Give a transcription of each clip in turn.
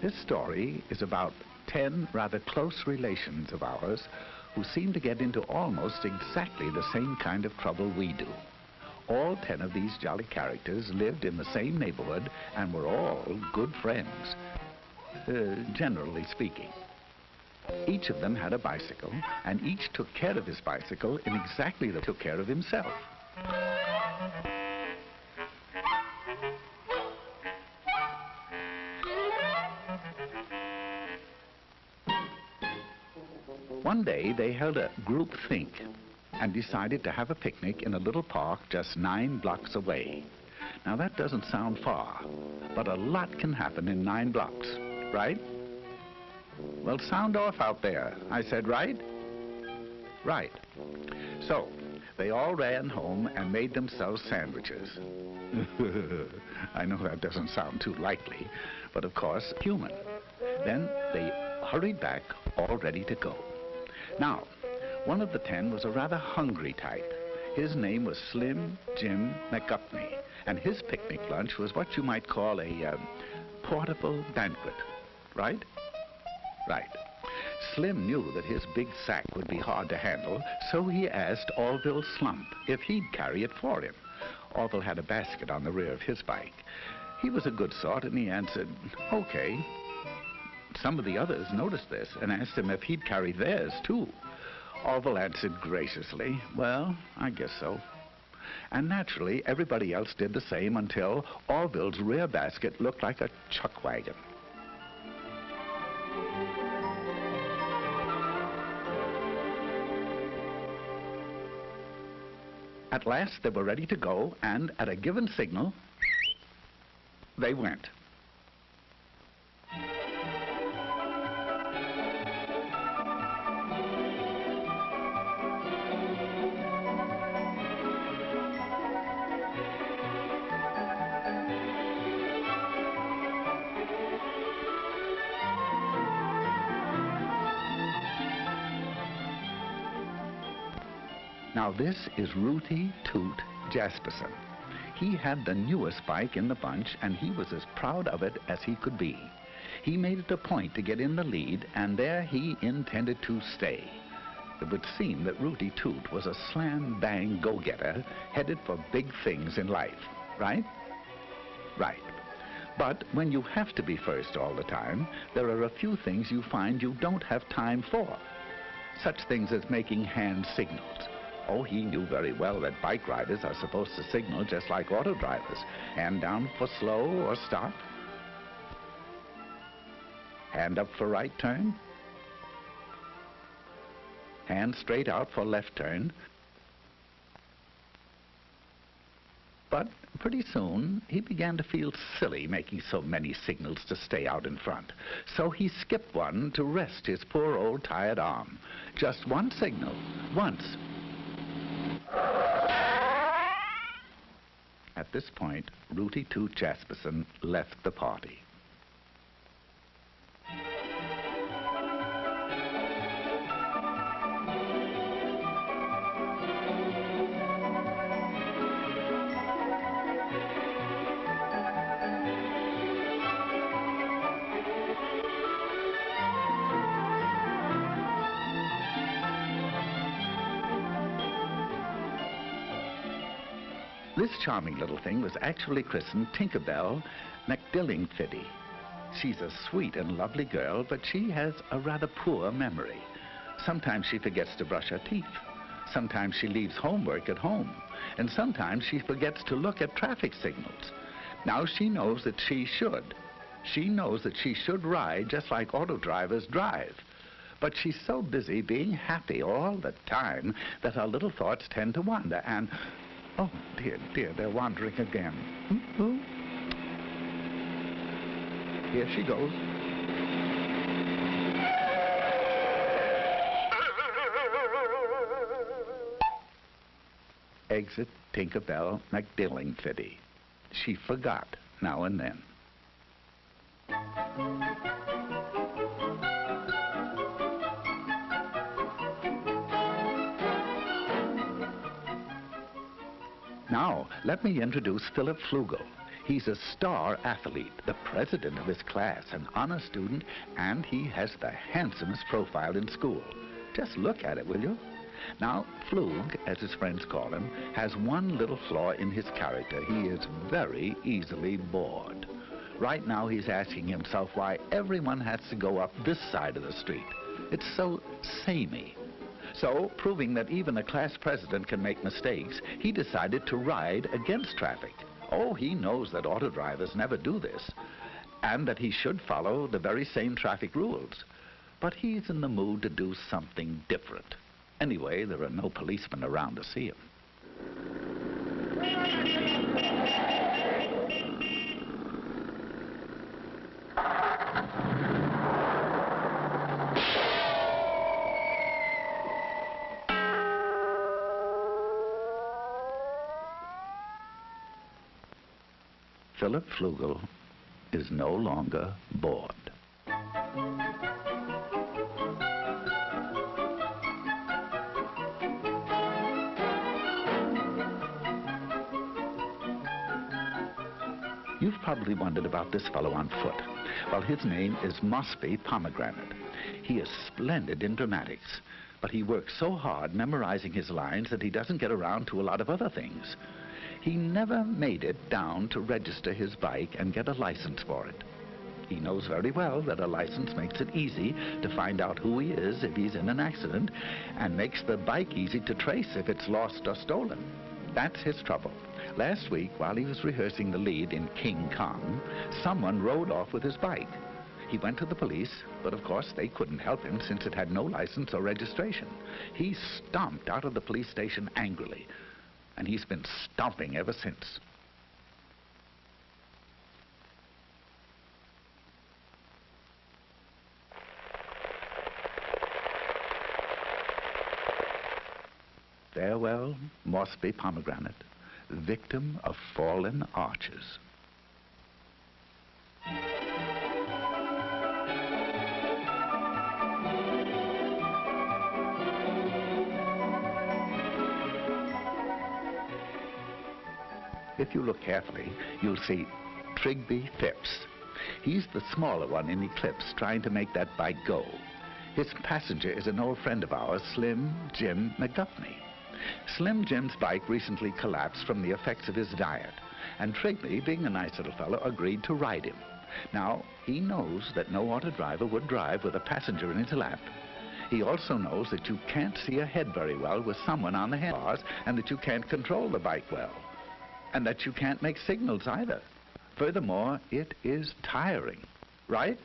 This story is about 10 rather close relations of ours who seem to get into almost exactly the same kind of trouble we do. All 10 of these jolly characters lived in the same neighborhood and were all good friends, generally speaking. Each of them had a bicycle, and each took care of his bicycle in exactly the way he took care of himself. One day they held a group think and decided to have a picnic in a little park just 9 blocks away. Now that doesn't sound far, but a lot can happen in 9 blocks, right? Well, sound off out there. I said right? Right. So they all ran home and made themselves sandwiches. I know that doesn't sound too likely, but of course, human. Then they hurried back, all ready to go. Now, one of the 10 was a rather hungry type. His name was Slim Jim McGupney, and his picnic lunch was what you might call a portable banquet, right? Right. Slim knew that his big sack would be hard to handle, so he asked Orville Slump if he'd carry it for him. Orville had a basket on the rear of his bike. He was a good sort, and he answered, okay. Some of the others noticed this and asked him if he'd carry theirs, too. Orville answered graciously, well, I guess so. And naturally, everybody else did the same until Orville's rear basket looked like a chuck wagon. At last, they were ready to go, and at a given signal, they went. Now this is Rooty Toot Jasperson. He had the newest bike in the bunch, and he was as proud of it as he could be. He made it a point to get in the lead, and there he intended to stay. It would seem that Rooty Toot was a slam-bang go-getter headed for big things in life, right? Right. But when you have to be first all the time, there are a few things you find you don't have time for. Such things as making hand signals. Oh, he knew very well that bike riders are supposed to signal just like auto drivers. Hand down for slow or stop. Hand up for right turn. Hand straight out for left turn. But pretty soon, he began to feel silly making so many signals to stay out in front. So he skipped one to rest his poor old tired arm. Just one signal, once. At this point, Rooty Toot Jasperson left the party. This charming little thing was actually christened Tinkerbell McDillingfiddy. She's a sweet and lovely girl, but she has a rather poor memory. Sometimes she forgets to brush her teeth. Sometimes she leaves homework at home. And sometimes she forgets to look at traffic signals. Now she knows that she should. She knows that she should ride just like auto drivers drive. But she's so busy being happy all the time that her little thoughts tend to wander and... oh, dear, dear, they're wandering again. Here she goes. exit Tinkerbell McDillingfitty. She forgot now and then. Now, let me introduce Philip Flugel. He's a star athlete, the president of his class, an honor student, and he has the handsomest profile in school. Just look at it, will you? Now, Flug, as his friends call him, has one little flaw in his character. He is very easily bored. Right now, he's asking himself why everyone has to go up this side of the street. It's so samey. So, proving that even a class president can make mistakes, he decided to ride against traffic. Oh, he knows that auto drivers never do this, and that he should follow the very same traffic rules. But he's in the mood to do something different. Anyway, there are no policemen around to see him. Philip Flugel is no longer bored. You've probably wondered about this fellow on foot. Well, his name is Mosby Pomegranate. He is splendid in dramatics, but he works so hard memorizing his lines that he doesn't get around to a lot of other things. He never made it down to register his bike and get a license for it. He knows very well that a license makes it easy to find out who he is if he's in an accident, and makes the bike easy to trace if it's lost or stolen. That's his trouble. Last week, while he was rehearsing the lead in King Kong, someone rode off with his bike. He went to the police, but of course they couldn't help him since it had no license or registration. He stomped out of the police station angrily, and he's been stomping ever since. Farewell, Mosby Pomegranate, victim of fallen arches. If you look carefully, you'll see Trigby Phipps. He's the smaller one in Eclipse, trying to make that bike go. His passenger is an old friend of ours, Slim Jim McGuffney. Slim Jim's bike recently collapsed from the effects of his diet, and Trigby, being a nice little fellow, agreed to ride him. Now, he knows that no auto driver would drive with a passenger in his lap. He also knows that you can't see ahead very well with someone on the handlebars, and that you can't control the bike well, and that you can't make signals either. Furthermore, it is tiring. Right?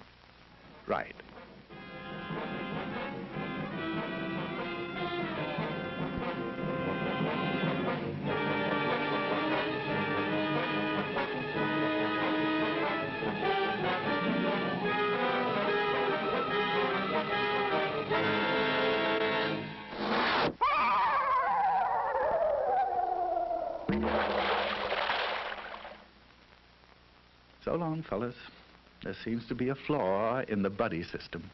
Right. So long, fellas. There seems to be a flaw in the buddy system.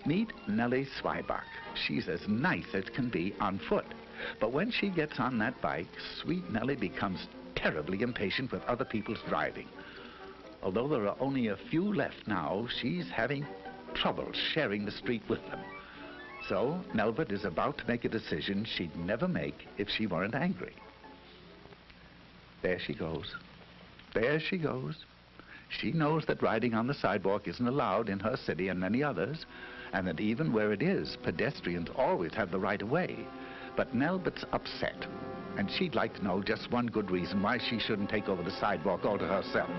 Meet Nellie Swibach. She's as nice as can be on foot. But when she gets on that bike, sweet Nellie becomes terribly impatient with other people's driving. Although there are only a few left now, she's having trouble sharing the street with them. So Nelbert is about to make a decision she'd never make if she weren't angry. There she goes. There she goes. She knows that riding on the sidewalk isn't allowed in her city and many others, and that even where it is, pedestrians always have the right of way. But Nelbert's upset, and she'd like to know just one good reason why she shouldn't take over the sidewalk all to herself.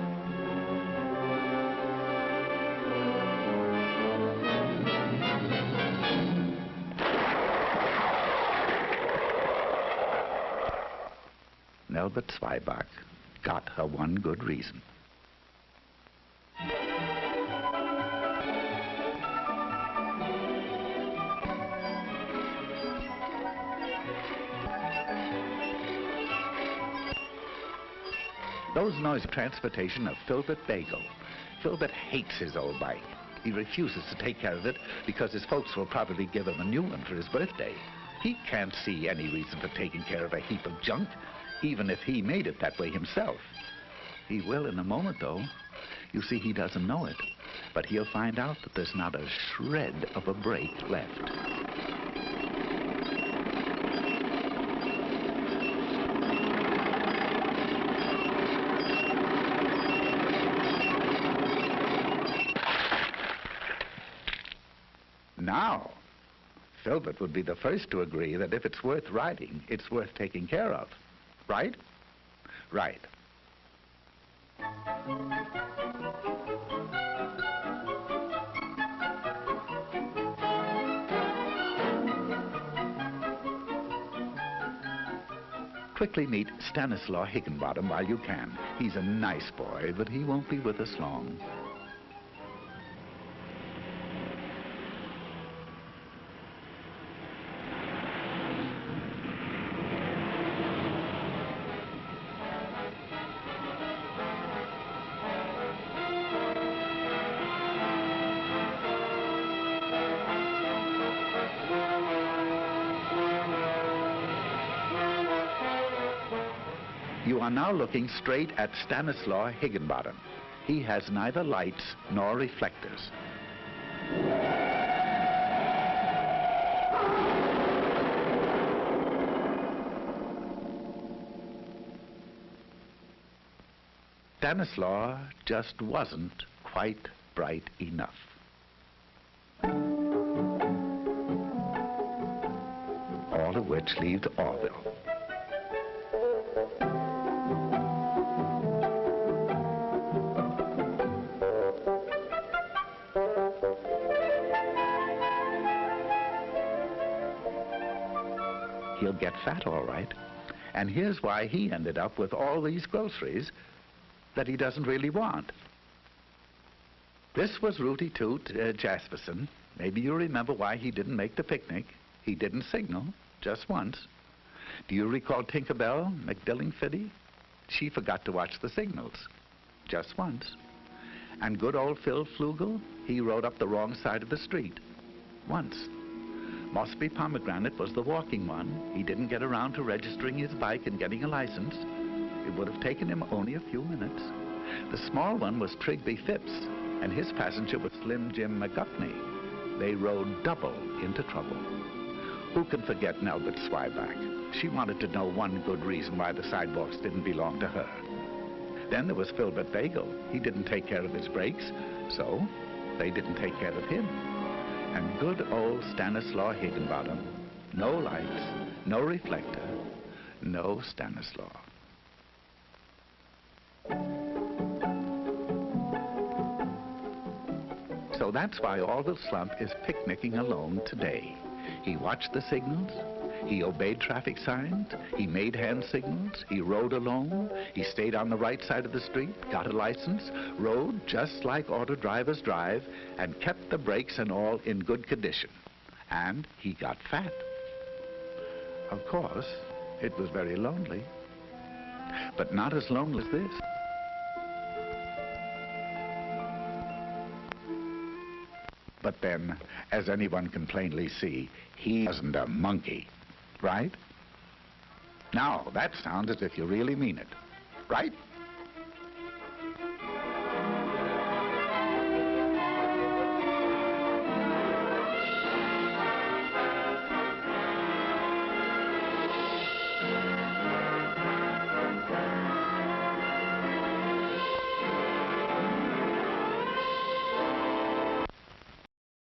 Albert Zweibach got her one good reason. Those noise of transportation of Filbert Bagel. Filbert hates his old bike. He refuses to take care of it because his folks will probably give him a new one for his birthday. He can't see any reason for taking care of a heap of junk, even if he made it that way himself. He will in a moment, though. You see, he doesn't know it, but he'll find out that there's not a shred of a brake left. Now, Filbert would be the first to agree that if it's worth riding, it's worth taking care of. Right? Right. Quickly meet Stanislaw Higginbottom while you can. He's a nice boy, but he won't be with us long. You are now looking straight at Stanislaw Higginbottom. He has neither lights nor reflectors. Stanislaw just wasn't quite bright enough. All of which leaves Orville. He'll get fat, all right. And here's why he ended up with all these groceries that he doesn't really want. This was Rooty Toot Jasperson. Maybe you remember why he didn't make the picnic. He didn't signal, just once. Do you recall Tinkerbell McDillingfiddy? She forgot to watch the signals, just once. And good old Phil Flugel, he rode up the wrong side of the street, once. Mossby Pomegranate was the walking one. He didn't get around to registering his bike and getting a license. It would have taken him only a few minutes. The small one was Trigby Phipps, and his passenger was Slim Jim McGuffney. They rode double into trouble. Who can forget Albert Zweibach? She wanted to know one good reason why the sidewalks didn't belong to her. Then there was Filbert Bagel. He didn't take care of his brakes, so they didn't take care of him. And good old Stanislaw Higginbottom. No lights, no reflector, no Stanislaw. So that's why Orville Slump is picnicking alone today. He watched the signals, he obeyed traffic signs, he made hand signals, he rode alone, he stayed on the right side of the street, got a license, rode just like auto drivers drive, and kept the brakes and all in good condition. And he got fat. Of course, it was very lonely, but not as lonely as this. But then, as anyone can plainly see, he wasn't a monkey, right? Now, that sounds as if you really mean it, right?